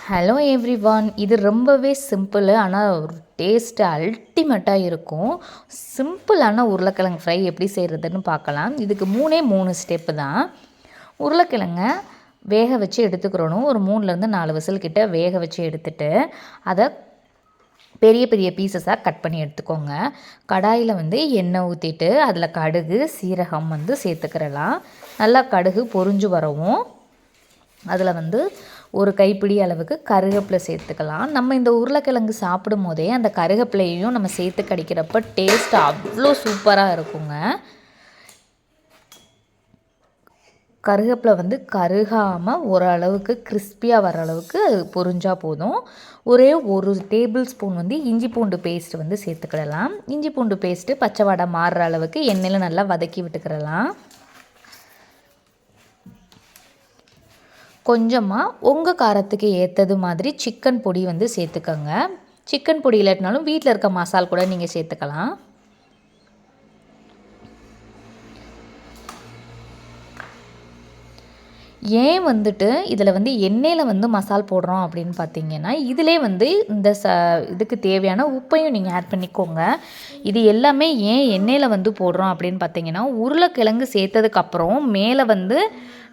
Hello everyone, இது ரொம்பவே simple. ஆனால் ஒரு டேஸ்ட்டு அல்டிமேட்டாக இருக்கும். சிம்பிளான உருளைக்கிழங்கு ஃப்ரை எப்படி செய்கிறதுன்னு பார்க்கலாம். இதுக்கு 3 ஸ்டெப்பு தான். உருளைக்கிழங்க வேக வச்சு எடுத்துக்கிறணும். ஒரு 3லேருந்து 4 விசில் கிட்ட வேக வச்சு எடுத்துட்டு அதை பெரிய பெரிய பீசஸாக கட் பண்ணி எடுத்துக்கோங்க. கடாயில் எண்ணெய் ஊற்றிட்டு அதில் கடுகு சீரகம் சேர்த்துக்கிறலாம். நல்லா கடுகு பொரிஞ்சு வரவும் அதில் ஒரு கைப்பிடி அளவுக்கு கருவேப்பிலை சேர்த்துக்கலாம். நம்ம இந்த உருளைக்கிழங்கு சாப்பிடும் போதே அந்த கருவேப்பிலையும் நம்ம சேர்த்து கடிக்கிறப்ப டேஸ்ட் அவ்வளோ சூப்பராக இருக்குங்க. கருவேப்பிலை கருகாமல் ஓரளவுக்கு கிறிஸ்பியாக வர அளவுக்கு பொரிஞ்சால் போதும். ஒரே 1 டேபிள் ஸ்பூன் இஞ்சி பூண்டு பேஸ்ட் சேர்த்துக்கிடலாம். இஞ்சி பூண்டு பேஸ்ட்டு பச்சை வாடை மாறுற அளவுக்கு எண்ணெயில் நல்லா வதக்கி விட்டுக்கிடலாம். கொஞ்சமாக உங்கள் காரத்துக்கு ஏற்றது மாதிரி சிக்கன் பொடி சேர்த்துக்கோங்க. சிக்கன் பொடி இல்லாட்டினாலும் வீட்டில் இருக்க மசால் கூட நீங்கள் சேர்த்துக்கலாம். ஏன் இதில் எண்ணெயில் மசால் போடுறோம் அப்படின்னு பார்த்தீங்கன்னா, இதிலே இந்த இதுக்கு தேவையான உப்பையும் நீங்கள் ஆட் பண்ணிக்கோங்க. இது எல்லாமே ஏன் எண்ணெயில் போடுறோம் அப்படின்னு பார்த்தீங்கன்னா, உருளைக்கிழங்கு சேர்த்ததுக்கப்புறம் மேலே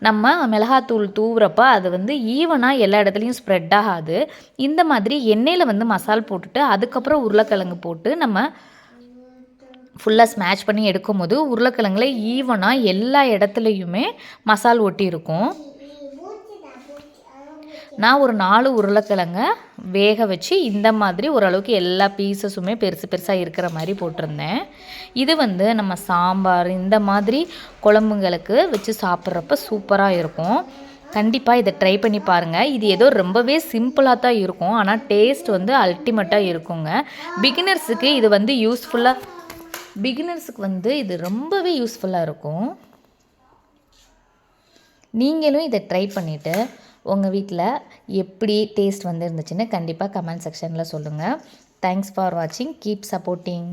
நம்ம மிளகாத்தூள் தூவுறப்ப அது ஈவனாக எல்லா இடத்துலையும் ஸ்ப்ரெட் ஆகாது. இந்த மாதிரி எண்ணெயில் மசால் போட்டுட்டு அதுக்கப்புறம் உருளைக்கிழங்கு போட்டு நம்ம ஃபுல்லாக ஸ்மேஷ் பண்ணி எடுக்கும்போது உருளைக்கிழங்குல ஈவனாக எல்லா இடத்துலையுமே மசால் ஒட்டி இருக்கும். நான் ஒரு 4 உருளைக்கிழங்க வேக வச்சு இந்த மாதிரி ஓரளவுக்கு எல்லா பீசஸுமே பெருசு பெருசாக இருக்கிற மாதிரி போட்டிருந்தேன். இது நம்ம சாம்பார் இந்த மாதிரி குழம்புங்களுக்கு வச்சு சாப்பிட்றப்ப சூப்பராக இருக்கும். கண்டிப்பாக இதை ட்ரை பண்ணி பாருங்கள். இது ஏதோ ரொம்பவே சிம்பிளாக தான் இருக்கும், ஆனால் டேஸ்ட் அல்டிமேட்டாக இருக்குங்க. பிகினர்ஸுக்கு இது இது ரொம்பவே யூஸ்ஃபுல்லாக இருக்கும். நீங்களும் இதை ட்ரை பண்ணிவிட்டு உங்கள் வீட்டில் எப்படி டேஸ்ட் இருந்துச்சுன்னு கண்டிப்பாக கமெண்ட் செக்ஷனில் சொல்லுங்கள். தேங்க்ஸ் ஃபார் வாட்சிங். Keep supporting.